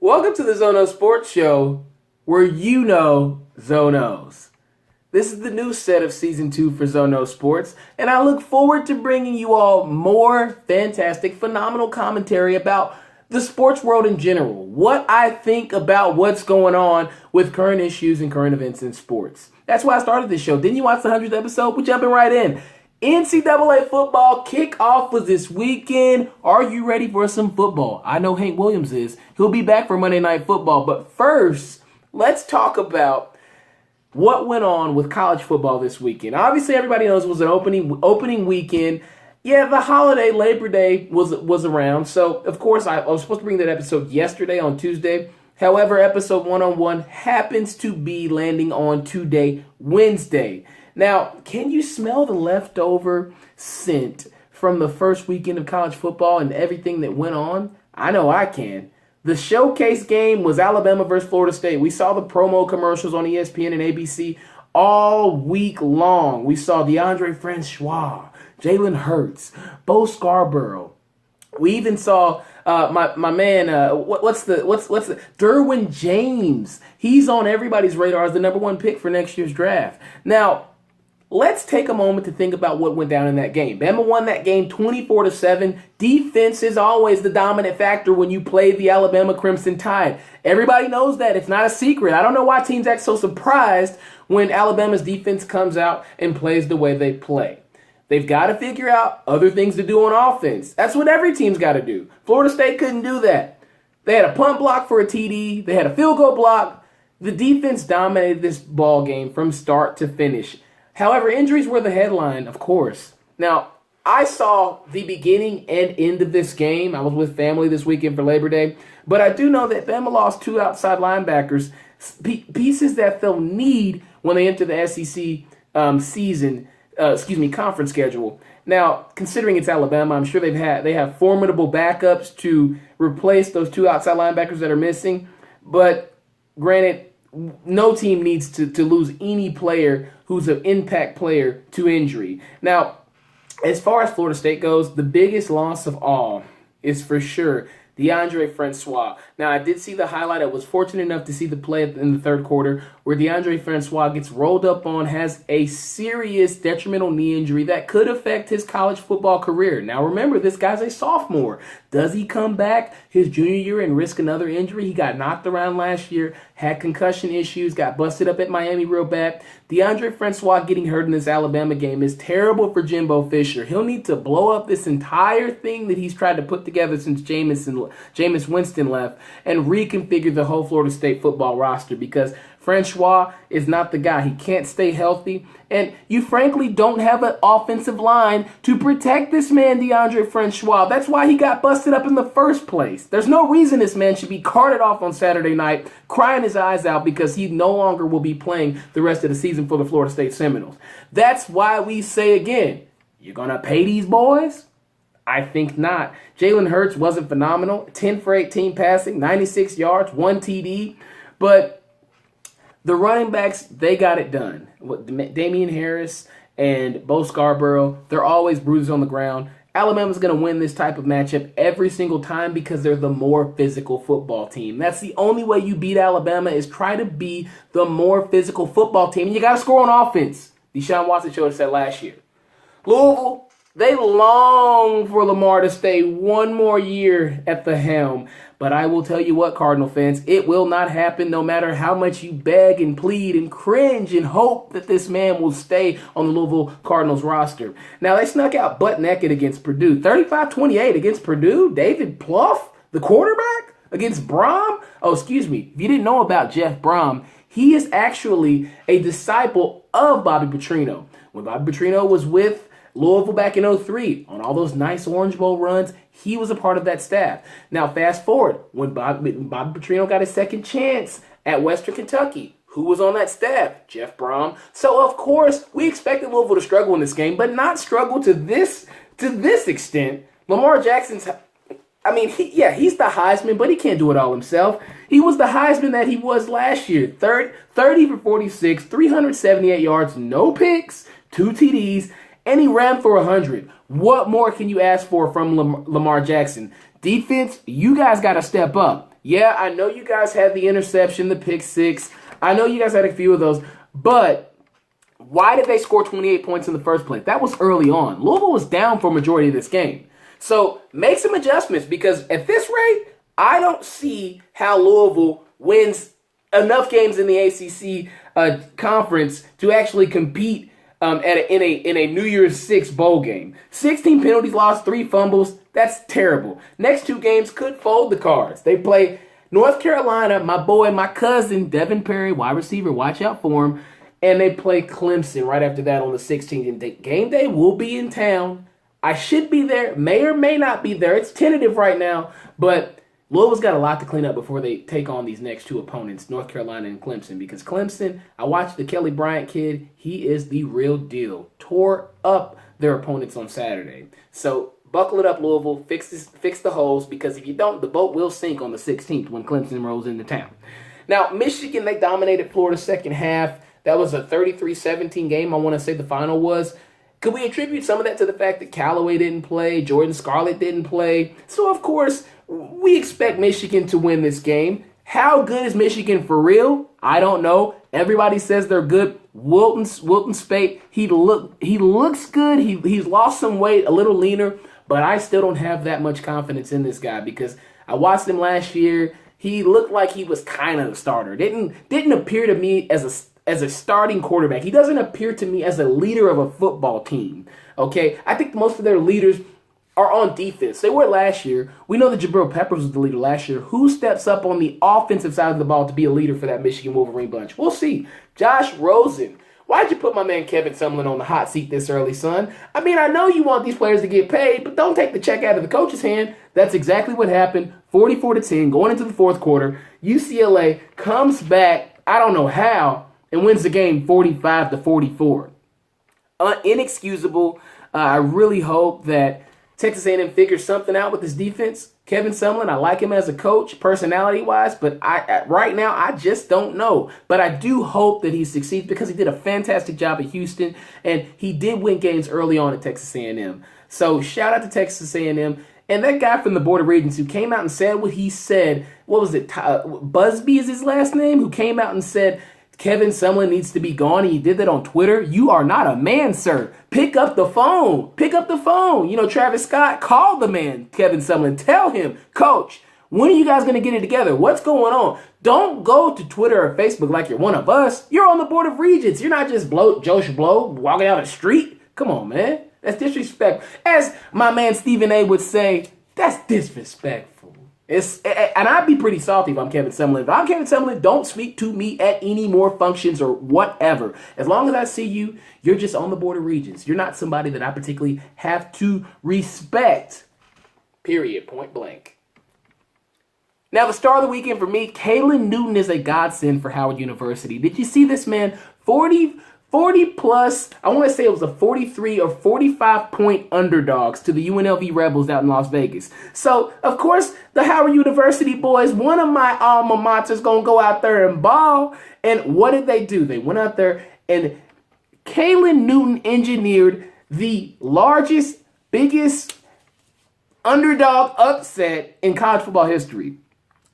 Welcome to the Zono Sports Show, where you know Zonos. This is the new set of Season 2 for Zono Sports, and I look forward to bringing you all more fantastic, phenomenal commentary about the sports world in general, what I think about what's going on with current issues and current events in sports. That's why I started this show. Didn't you watch the 100th episode? We're jumping right in. NCAA football kickoff was this weekend. Are you ready for some football? I know Hank Williams is. He'll be back for Monday Night Football. But first, let's talk about what went on with college football this weekend. Obviously, everybody knows it was an opening weekend. Yeah, the holiday, Labor Day, was around. So, of course, I was supposed to bring that episode yesterday on Tuesday. However, episode 101 happens to be landing on today, Wednesday. Now, can you smell the leftover scent from the first weekend of college football and everything that went on? I know I can. The showcase game was Alabama versus Florida State. We saw the promo commercials on ESPN and ABC all week long. We saw Deondre Francois, Jalen Hurts, Bo Scarborough. We even saw my man, what's the Derwin James. He's on everybody's radar as the number one pick for next year's draft. Now, let's take a moment to think about what went down in that game. Bama won that game 24-7. Defense is always the dominant factor when you play the Alabama Crimson Tide. Everybody knows that. It's not a secret. I don't know why teams act so surprised when Alabama's defense comes out and plays the way they play. They've got to figure out other things to do on offense. That's what every team's got to do. Florida State couldn't do that. They had a punt block for a TD. They had a field goal block. The defense dominated this ball game from start to finish. However, injuries were the headline, of course. Now, I saw the beginning and end of this game. I was with family this weekend for Labor Day. But I do know that Bama lost two outside linebackers, pieces that they'll need when they enter the SEC conference schedule. Now, considering it's Alabama, I'm sure they have formidable backups to replace those two outside linebackers that are missing. But granted, no team needs to lose any player who's an impact player to injury. Now, as far as Florida State goes, the biggest loss of all is for sure Deondre Francois. Now, I did see the highlight. I was fortunate enough to see the play in the third quarter where Deondre Francois gets rolled up on, has a serious detrimental knee injury that could affect his college football career. Now, remember, this guy's a sophomore. Does he come back his junior year and risk another injury? He got knocked around last year, had concussion issues, got busted up at Miami real bad. Deondre Francois getting hurt in this Alabama game is terrible for Jimbo Fisher. He'll need to blow up this entire thing that he's tried to put together since Jameis Winston left and reconfigure the whole Florida State football roster because Francois is not the guy. He can't stay healthy. And you frankly don't have an offensive line to protect this man, Deondre Francois. That's why he got busted up in the first place. There's no reason this man should be carted off on Saturday night, crying his eyes out because he no longer will be playing the rest of the season for the Florida State Seminoles. That's why we say again, you're going to pay these boys? I think not. Jalen Hurts wasn't phenomenal. 10 for 18 passing, 96 yards, 1 TD. But the running backs, they got it done. Damian Harris and Bo Scarborough, they're always bruisers on the ground. Alabama's going to win this type of matchup every single time because they're the more physical football team. That's the only way you beat Alabama is try to be the more physical football team. And you got to score on offense. Deshaun Watson showed us that last year. Louisville, they long for Lamar to stay one more year at the helm. But I will tell you what, Cardinal fans, it will not happen no matter how much you beg and plead and cringe and hope that this man will stay on the Louisville Cardinals roster. Now, they snuck out butt naked against Purdue. 35-28 against Purdue. David Pluff, the quarterback, against Brom. Oh, excuse me. If you didn't know about Jeff Brom, he is actually a disciple of Bobby Petrino. When Bobby Petrino was with Louisville back in 2003, on all those nice Orange Bowl runs, he was a part of that staff. Now, fast forward, when Bobby Petrino got his second chance at Western Kentucky, who was on that staff? Jeff Brom. So, of course, we expected Louisville to struggle in this game, but not struggle to this extent. Lamar Jackson's, he's the Heisman, but he can't do it all himself. He was the Heisman that he was last year. 30 for 46, 378 yards, no picks, 2 TDs, and he ran for 100. What more can you ask for from Lamar Jackson? Defense, you guys got to step up. Yeah, I know you guys had the interception, the pick six. I know you guys had a few of those, but why did they score 28 points in the first place? That was early on. Louisville was down for a majority of this game. So make some adjustments because at this rate, I don't see how Louisville wins enough games in the ACC conference to actually compete in a New Year's Six bowl game. 16 penalties lost, 3 fumbles. That's terrible. Next 2 games could fold the cards. They play North Carolina, my boy, my cousin, Devin Perry, wide receiver. Watch out for him. And they play Clemson right after that on the 16th. And game day will be in town. I should be there, may or may not be there. It's tentative right now, but Louisville's got a lot to clean up before they take on these next 2 opponents, North Carolina and Clemson. Because Clemson, I watched the Kelly Bryant kid. He is the real deal. Tore up their opponents on Saturday. So buckle it up, Louisville. Fix the holes, because if you don't, the boat will sink on the 16th when Clemson rolls into town. Now, Michigan, they dominated Florida second half. That was a 33-17 game, I want to say the final was. Could we attribute some of that to the fact that Callaway didn't play, Jordan Scarlett didn't play? So, of course, we expect Michigan to win this game. How good is Michigan for real? I don't know. Everybody says they're good. Wilton Speight, he looks good. He's lost some weight, a little leaner, but I still don't have that much confidence in this guy because I watched him last year. He looked like he was kind of a starter. Didn't appear to me as a starting quarterback. He doesn't appear to me as a leader of a football team. Okay? I think most of their leaders are on defense. They were last year. We know that Jabril Peppers was the leader last year. Who steps up on the offensive side of the ball to be a leader for that Michigan Wolverine bunch? We'll see. Josh Rosen. Why'd you put my man Kevin Sumlin on the hot seat this early, son? I mean, I know you want these players to get paid, but don't take the check out of the coach's hand. That's exactly what happened. 44-10, going into the fourth quarter. UCLA comes back, I don't know how, and wins the game 45-44. Inexcusable. I really hope that Texas A&M figures something out with his defense. Kevin Sumlin, I like him as a coach, personality-wise, but right now I just don't know. But I do hope that he succeeds because he did a fantastic job at Houston, and he did win games early on at Texas A&M. So shout out to Texas A&M. And that guy from the Board of Regents who came out and said what he said, what was it, Busby is his last name, who came out and said Kevin Sumlin needs to be gone, and he did that on Twitter. You are not a man, sir. Pick up the phone. Pick up the phone. You know, Travis Scott, call the man, Kevin Sumlin. Tell him, Coach, when are you guys going to get it together? What's going on? Don't go to Twitter or Facebook like you're one of us. You're on the Board of Regents. You're not just Joe Schmo walking down the street. Come on, man. That's disrespectful. As my man Stephen A. would say, that's disrespectful. And I'd be pretty salty if I'm Kevin Sumlin. If I'm Kevin Sumlin, don't speak to me at any more functions or whatever. As long as I see you, you're just on the Board of Regents. You're not somebody that I particularly have to respect. Period. Point blank. Now, the star of the weekend for me, Caylin Newton is a godsend for Howard University. Did you see this man? 40 plus, I want to say it was a 43 or 45 point underdogs to the UNLV Rebels out in Las Vegas. So, of course, the Howard University boys, one of my alma maters, going to go out there and ball. And what did they do? They went out there and Caylin Newton engineered the largest, biggest underdog upset in college football history.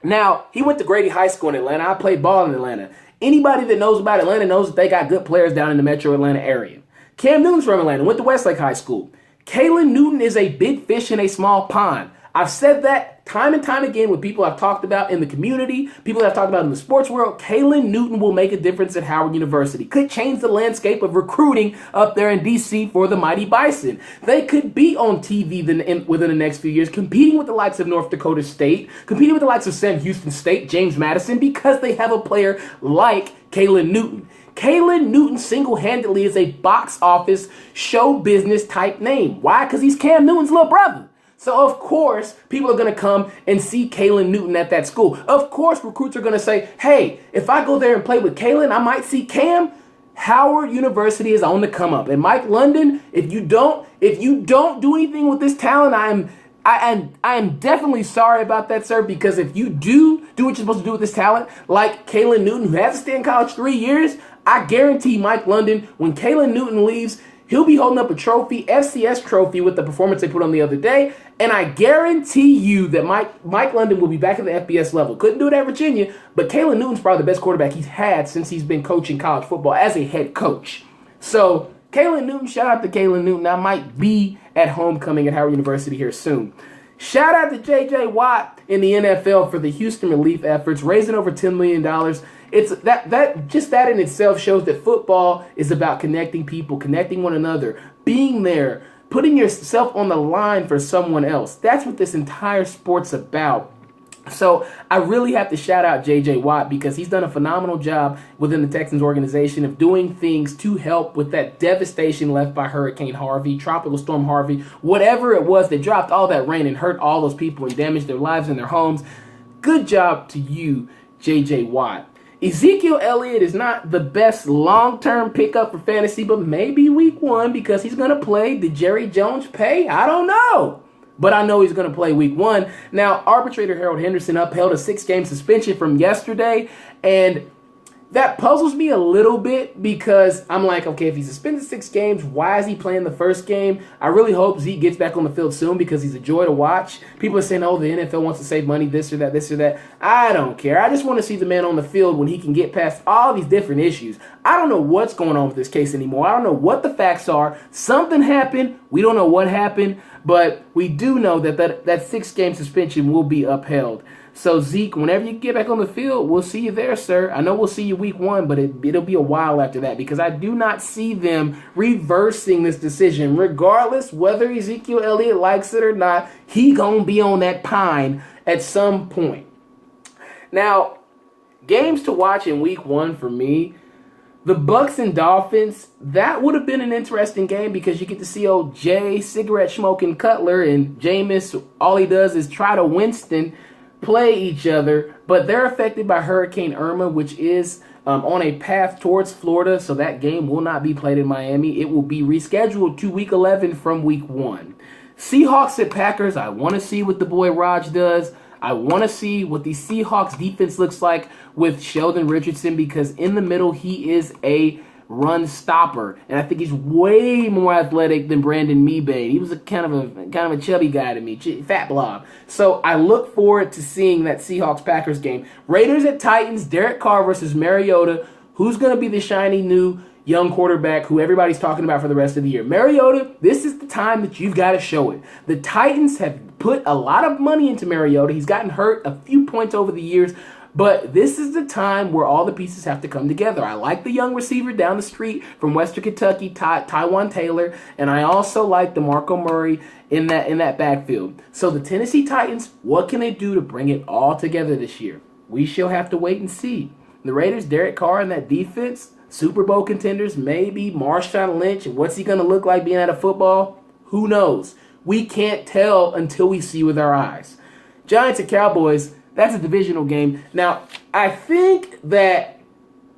Now, he went to Grady High School in Atlanta. I played ball in Atlanta. Anybody that knows about Atlanta knows that they got good players down in the metro Atlanta area. Cam Newton's from Atlanta, went to Westlake High School. Caylin Newton is a big fish in a small pond. I've said that time and time again with people I've talked about in the community, people that I've talked about in the sports world. Caylin Newton will make a difference at Howard University. Could change the landscape of recruiting up there in D.C. for the Mighty Bison. They could be on TV within the next few years, competing with the likes of North Dakota State, competing with the likes of Sam Houston State, James Madison, because they have a player like Caylin Newton. Caylin Newton single-handedly is a box office show business type name. Why? Because he's Cam Newton's little brother. So, of course, people are going to come and see Caylin Newton at that school. Of course, recruits are going to say, hey, if I go there and play with Caylin, I might see Cam. Howard University is on the come up. And Mike London, if you don't do anything with this talent, I am definitely sorry about that, sir, because if you do what you're supposed to do with this talent, like Caylin Newton, who hasn't stayed in college 3 years, I guarantee Mike London, when Caylin Newton leaves, He'll be holding up a trophy, FCS trophy, with the performance they put on the other day. And I guarantee you that Mike London will be back at the FBS level. Couldn't do it at Virginia, but Kalen Newton's probably the best quarterback he's had since he's been coaching college football as a head coach. So Kalen Newton, shout out to Kalen Newton. I might be at homecoming at Howard University here soon. Shout out to J.J. Watt in the NFL for the Houston relief efforts, raising over $10 million. It's that in itself shows that football is about connecting people, connecting one another, being there, putting yourself on the line for someone else. That's what this entire sport's about. So I really have to shout out J.J. Watt because he's done a phenomenal job within the Texans organization of doing things to help with that devastation left by Hurricane Harvey, Tropical Storm Harvey, whatever it was that dropped all that rain and hurt all those people and damaged their lives and their homes. Good job to you, J.J. Watt. Ezekiel Elliott is not the best long-term pickup for fantasy, but maybe week 1 because he's going to play. Did Jerry Jones pay? I don't know. But I know he's going to play week 1. Now, arbitrator Harold Henderson upheld a 6-game suspension from yesterday, and that puzzles me a little bit because I'm like, okay, if he's suspended 6 games, why is he playing the first game? I really hope Zeke gets back on the field soon because he's a joy to watch. People are saying, oh, the NFL wants to save money, this or that, this or that. I don't care. I just want to see the man on the field when he can get past all these different issues. I don't know what's going on with this case anymore. I don't know what the facts are. Something happened. We don't know what happened, but we do know that 6-game suspension will be upheld. So, Zeke, whenever you get back on the field, we'll see you there, sir. I know we'll see you week 1, but it'll be a while after that because I do not see them reversing this decision. Regardless whether Ezekiel Elliott likes it or not, he gonna be on that pine at some point. Now, games to watch in week 1 for me, the Bucks and Dolphins, that would have been an interesting game because you get to see old Jay, cigarette-smoking Cutler, and Jameis, all he does is try to Winston play each other, but they're affected by Hurricane Irma, which is on a path towards Florida, so that game will not be played in Miami. It will be rescheduled to week 11 from week 1. Seahawks at Packers, I want to see what the boy Raj does. I want to see what the Seahawks defense looks like with Sheldon Richardson because in the middle, he is a run stopper, and I think he's way more athletic than Brandon Mebane. He was a kind of a chubby guy to me, fat blob. So I look forward to seeing that Seahawks-Packers game. Raiders at Titans, Derek Carr versus Mariota. Who's going to be the shiny new young quarterback who everybody's talking about for the rest of the year? Mariota, this is the time that you've got to show it. The Titans have put a lot of money into Mariota. He's gotten hurt a few points over the years, but this is the time where all the pieces have to come together. I like the young receiver down the street from Western Kentucky, Tywan Taylor, and I also like DeMarco Murray in that backfield. So the Tennessee Titans, what can they do to bring it all together this year? We shall have to wait and see. The Raiders, Derek Carr and that defense, Super Bowl contenders, maybe Marshawn Lynch, and what's he going to look like being out of football? Who knows? We can't tell until we see with our eyes. Giants and Cowboys, that's a divisional game. Now, I think that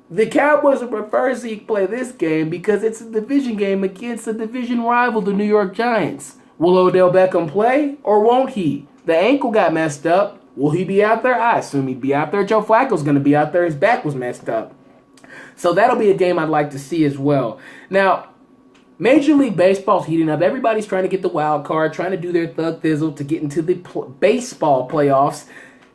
the Cowboys would prefer Zeke play this game because it's a division game against a division rival, the New York Giants. Will Odell Beckham play or won't he? The ankle got messed up. Will he be out there? I assume he'd be out there. Joe Flacco's going to be out there. His back was messed up. So that'll be a game I'd like to see as well. Now, Major League Baseball's heating up. Everybody's trying to get the wild card, trying to do their thug thizzle to get into the baseball playoffs.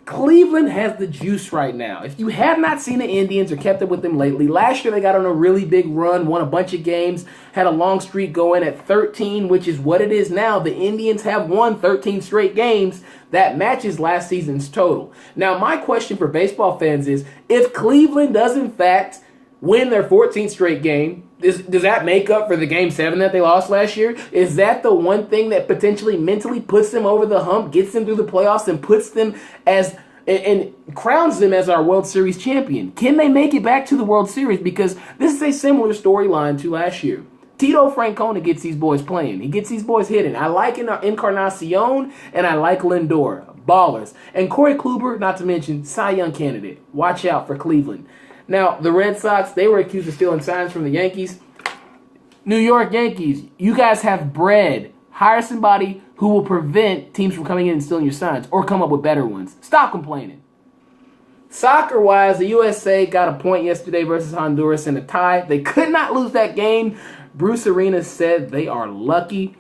Cleveland has the juice right now. If you have not seen the Indians or kept up with them lately, last year they got on a really big run, won a bunch of games, had a long streak going at 13, which is what it is now. The Indians have won 13 straight games. That matches last season's total. Now, my question for baseball fans is, if Cleveland does in fact win their 14th straight game, does that make up for the Game 7 that they lost last year? Is that the one thing that potentially mentally puts them over the hump, gets them through the playoffs, and puts them as and crowns them as our World Series champion? Can they make it back to the World Series? Because this is a similar storyline to last year. Tito Francona gets these boys playing. He gets these boys hitting. I like Encarnacion, and I like Lindor. Ballers. And Corey Kluber, not to mention, Cy Young candidate. Watch out for Cleveland. Now, the Red Sox, they were accused of stealing signs from the Yankees. New York Yankees, you guys have bread. Hire somebody who will prevent teams from coming in and stealing your signs or come up with better ones. Stop complaining. Soccer-wise, the USA got a point yesterday versus Honduras in a tie. They could not lose that game Bruce Arena said they are lucky.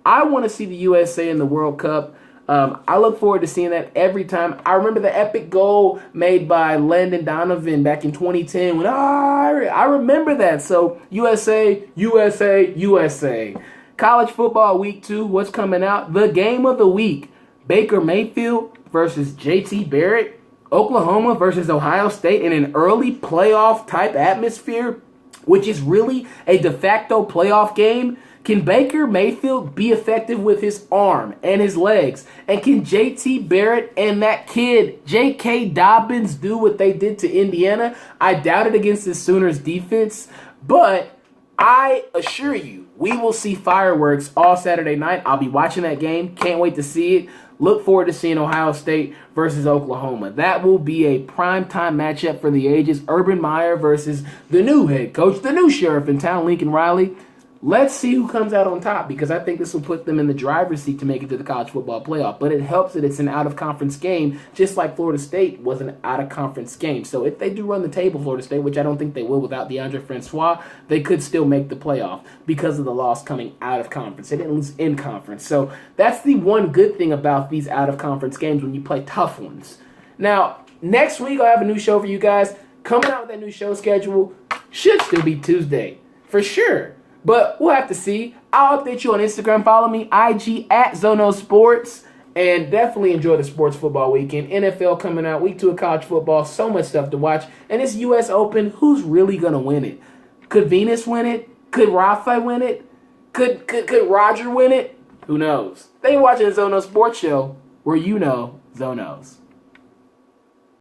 I want to see the USA in the World Cup. I look forward to seeing that every time. I remember the epic goal made by Landon Donovan back in 2010. I remember that. So USA, USA, USA. College football week 2. What's coming out? The game of the week. Baker Mayfield versus JT Barrett. Oklahoma versus Ohio State in an early playoff type atmosphere, which is really a de facto playoff game. Can Baker Mayfield be effective with his arm and his legs? And can JT Barrett and that kid, J.K. Dobbins, do what they did to Indiana? I doubt it against the Sooners defense, but I assure you, we will see fireworks all Saturday night. I'll be watching that game. Can't wait to see it. Look forward to seeing Ohio State versus Oklahoma. That will be a primetime matchup for the ages. Urban Meyer versus the new head coach, the new sheriff in town, Lincoln Riley. Let's see who comes out on top, because I think this will put them in the driver's seat to make it to the college football playoff. But it helps that it's an out-of-conference game, just like Florida State was an out-of-conference game. So if they do run the table, Florida State, which I don't think they will without DeAndre Francois, they could still make the playoff because of the loss coming out of conference. They didn't lose in conference. So that's the one good thing about these out-of-conference games when you play tough ones. Now, next week I'll have a new show for you guys. Coming out with that new show schedule should still be Tuesday, for sure. But we'll have to see. I'll update you on Instagram. Follow me, IG at Zono Sports. And definitely enjoy the sports football weekend. NFL coming out, week 2 of college football. So much stuff to watch. And it's U.S. Open. Who's really going to win it? Could Venus win it? Could Rafa win it? Could Roger win it? Who knows? Thank you for watching the Zono Sports Show, where you know Zonos.